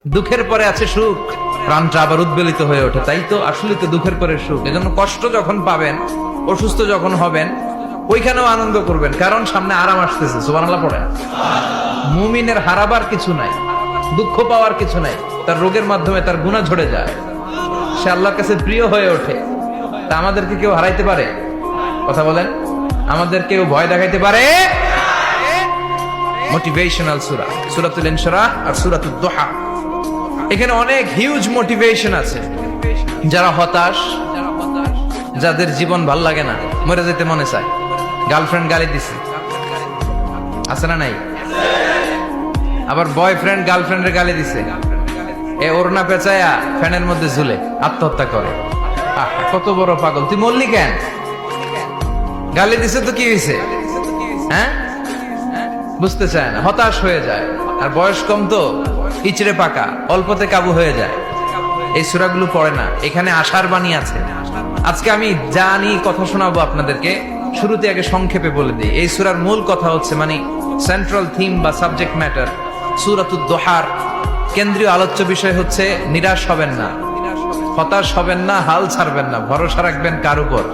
দুঃখের পরে আছে সুখ, প্রাণটা আবার উদ্বেলিত হয়ে ওঠে। তাই তো আসলে তো দুঃখের পরে সুখ। এজন্য কষ্ট যখন পাবেন, অসুস্থ যখন হবেন, ওইখানেও আনন্দ করবেন, কারণ সামনে আরাম আসতেছে। সুবহানাল্লাহ পড়েন। মুমিনের হারাবার কিছু নাই, দুঃখ পাওয়ার কিছু নাই। তার রোগের মাধ্যমে তার গুনাহ ঝরে যায়, সে আল্লাহর কাছে প্রিয় হয়ে ওঠে। তা আমাদেরকে কেউ হারাইতে পারে? কথা বলেন, আমাদের কেউ ভয় দেখাইতে পারে? মোটিভেশনাল সূরা, সূরাতুল ইনশিরাহ আর সূরাতুদ দুহা। এখানে অনেক হিউজ মোটিভেশন আছে। যারা হতাশ, যাদের জীবন ভাল লাগে না, মরে যেতে মনে চায়, গার্লফ্রেন্ড গালি দিছে, আছে না নাই? আবার বয়ফ্রেন্ড গার্লফ্রেন্ডের গালি দিছে, এ ওড়না পেঁচায়া ফ্যানের মধ্যে ঝুলে আত্মহত্যা করে। কত বড় পাগল! তুই মরলি কেন? গালি দিছে তো কি হয়েছে? হ্যাঁ, বুঝতে চায় না, হতাশ হয়ে যায়। আর বয়স কম তো, ইচড়ে পাকা, অল্পতে কাবু হয়ে যায়। এই সূরাগুলো পড়ে না। এখানে আশার বাণী আছে। আজকে আমি জানি কথা শোনাবো আপনাদেরকে, শুরুতে আগে সংক্ষেপে বলে দিই। এই সূরার মূল কথা হচ্ছে, মানে সেন্ট্রাল থিম বা সাবজেক্ট ম্যাটার, সূরাতুদ দুহার কেন্দ্রীয় আলোচ্য বিষয় হচ্ছে নিরাশ হবেন না, হতাশ হবেন না, হাল ছাড়বেন না, ভরসা রাখবেন কার উপর?